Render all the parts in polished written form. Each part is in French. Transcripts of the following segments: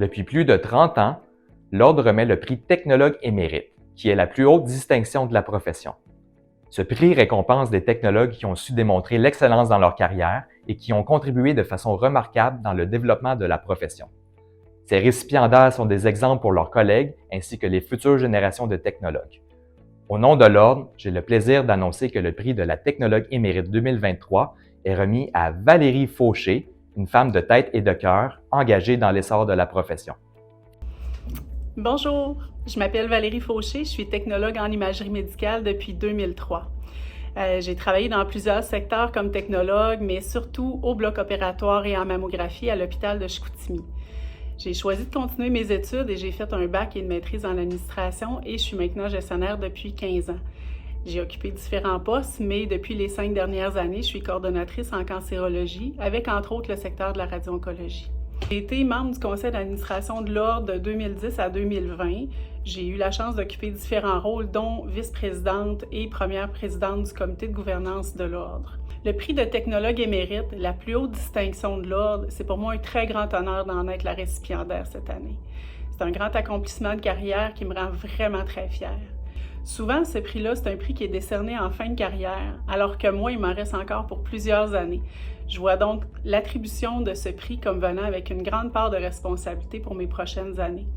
Depuis plus de 30 ans, l'Ordre remet le prix Technologue émérite, qui est la plus haute distinction de la profession. Ce prix récompense des technologues qui ont su démontrer l'excellence dans leur carrière et qui ont contribué de façon remarquable dans le développement de la profession. Ces récipiendaires sont des exemples pour leurs collègues ainsi que les futures générations de technologues. Au nom de l'Ordre, j'ai le plaisir d'annoncer que le prix de la Technologue émérite 2023 est remis à Valérie Fauché, une femme de tête et de cœur engagée dans l'essor de la profession. Bonjour, je m'appelle Valérie Fauché, je suis technologue en imagerie médicale depuis 2003. J'ai travaillé dans plusieurs secteurs comme technologue, mais surtout au bloc opératoire et en mammographie à l'hôpital de Chicoutimi. J'ai choisi de continuer mes études et j'ai fait un bac et une maîtrise en administration et je suis maintenant gestionnaire depuis 15 ans. J'ai occupé différents postes, mais depuis les 5 dernières années, je suis coordonnatrice en cancérologie, avec entre autres le secteur de la radio-oncologie. J'ai été membre du conseil d'administration de l'Ordre de 2010 à 2020. J'ai eu la chance d'occuper différents rôles, dont vice-présidente et première présidente du comité de gouvernance de l'Ordre. Le prix de technologue émérite, la plus haute distinction de l'Ordre, c'est pour moi un très grand honneur d'en être la récipiendaire cette année. C'est un grand accomplissement de carrière qui me rend vraiment très fière. Souvent, ce prix-là, c'est un prix qui est décerné en fin de carrière, alors que moi, il m'en reste encore pour plusieurs années. Je vois donc l'attribution de ce prix comme venant avec une grande part de responsabilité pour mes prochaines années.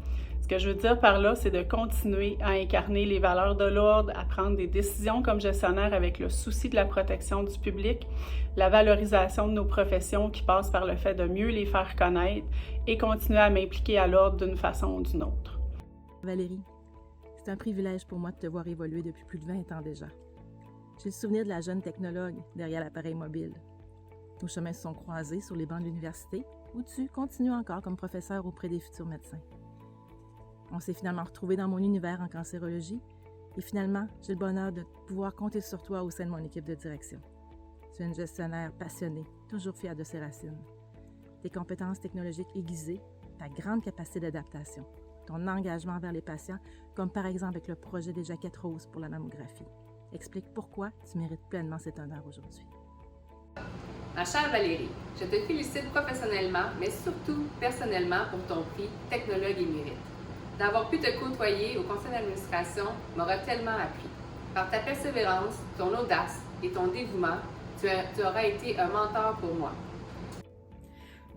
Ce que je veux dire par là, c'est de continuer à incarner les valeurs de l'Ordre, à prendre des décisions comme gestionnaire avec le souci de la protection du public, la valorisation de nos professions qui passe par le fait de mieux les faire connaître et continuer à m'impliquer à l'Ordre d'une façon ou d'une autre. Valérie, c'est un privilège pour moi de te voir évoluer depuis plus de 20 ans déjà. J'ai le souvenir de la jeune technologue derrière l'appareil mobile. Nos chemins se sont croisés sur les bancs de l'université, où tu continues encore comme professeur auprès des futurs médecins. On s'est finalement retrouvés dans mon univers en cancérologie, et finalement, j'ai le bonheur de pouvoir compter sur toi au sein de mon équipe de direction. Tu es une gestionnaire passionnée, toujours fière de ses racines. Tes compétences technologiques aiguisées, ta grande capacité d'adaptation, ton engagement vers les patients, comme par exemple avec le projet des jaquettes roses pour la mammographie. Explique pourquoi tu mérites pleinement cet honneur aujourd'hui. Ma chère Valérie, je te félicite professionnellement, mais surtout personnellement pour ton prix Technologue émérite. D'avoir pu te côtoyer au conseil d'administration m'aura tellement appris. Par ta persévérance, ton audace et ton dévouement, tu auras été un mentor pour moi.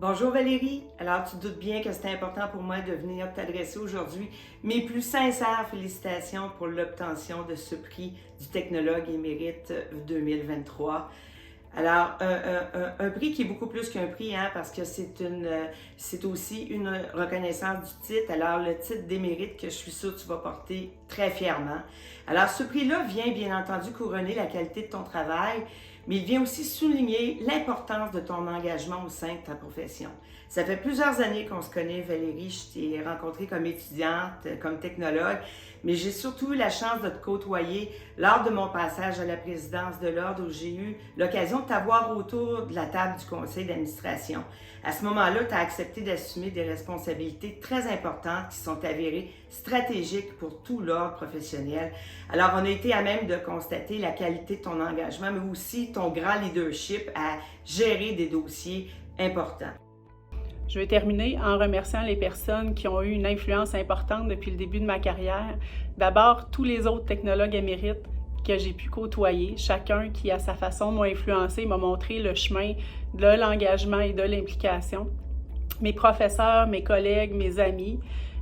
Bonjour Valérie, alors tu te doutes bien que c'est important pour moi de venir t'adresser aujourd'hui mes plus sincères félicitations pour l'obtention de ce prix du Technologue émérite 2023. Alors, un prix qui est beaucoup plus qu'un prix, parce que c'est aussi une reconnaissance du titre. Alors, le titre d'émérite que je suis sûre que tu vas porter très fièrement. Alors, ce prix-là vient bien entendu couronner la qualité de ton travail, mais il vient aussi souligner l'importance de ton engagement au sein de ta profession. Ça fait plusieurs années qu'on se connaît, Valérie. Je t'ai rencontrée comme étudiante, comme technologue, mais j'ai surtout eu la chance de te côtoyer lors de mon passage à la présidence de l'Ordre où j'ai eu l'occasion de t'avoir autour de la table du conseil d'administration. À ce moment-là, tu as accepté d'assumer des responsabilités très importantes qui sont avérées stratégiques pour tout l'ordre professionnel. Alors, on a été à même de constater la qualité de ton engagement, mais aussi ton grand leadership à gérer des dossiers importants. Je vais terminer en remerciant les personnes qui ont eu une influence importante depuis le début de ma carrière. D'abord, tous les autres technologues émérites que j'ai pu côtoyer, chacun qui, à sa façon, m'a influencé, m'a montré le chemin de l'engagement et de l'implication. Mes professeurs, mes collègues, mes amis.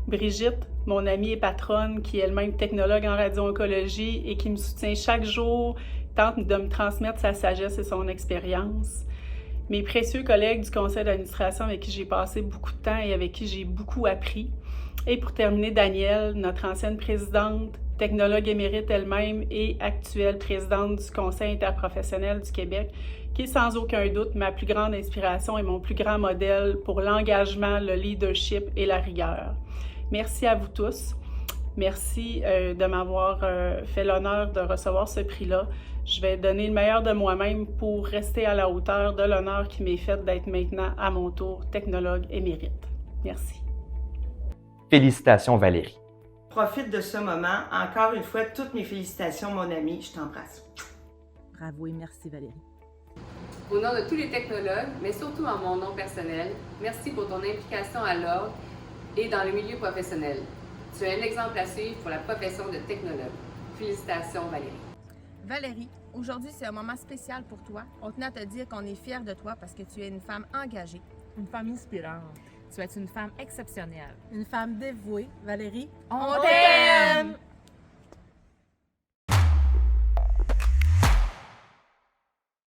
Brigitte, mon amie et patronne, qui est elle-même technologue en radio-oncologie et qui me soutient chaque jour, tente de me transmettre sa sagesse et son expérience. Mes précieux collègues du conseil d'administration avec qui j'ai passé beaucoup de temps et avec qui j'ai beaucoup appris. Et pour terminer, Danielle, notre ancienne présidente, technologue émérite elle-même et actuelle présidente du conseil interprofessionnel du Québec, qui est sans aucun doute ma plus grande inspiration et mon plus grand modèle pour l'engagement, le leadership et la rigueur. Merci à vous tous. Merci de m'avoir fait l'honneur de recevoir ce prix-là. Je vais donner le meilleur de moi-même pour rester à la hauteur de l'honneur qui m'est fait d'être maintenant à mon tour technologue émérite. Merci. Félicitations Valérie. Profite de ce moment. Encore une fois, toutes mes félicitations, mon ami. Je t'embrasse. Bravo et merci Valérie. Au nom de tous les technologues, mais surtout en mon nom personnel, merci pour ton implication à l'Ordre et dans le milieu professionnel. Tu es un exemple à suivre pour la profession de technologue. Félicitations, Valérie. Valérie, aujourd'hui, c'est un moment spécial pour toi. On tenait à te dire qu'on est fiers de toi parce que tu es une femme engagée. Une femme inspirante. Tu es une femme exceptionnelle. Une femme dévouée. Valérie, On t'aime!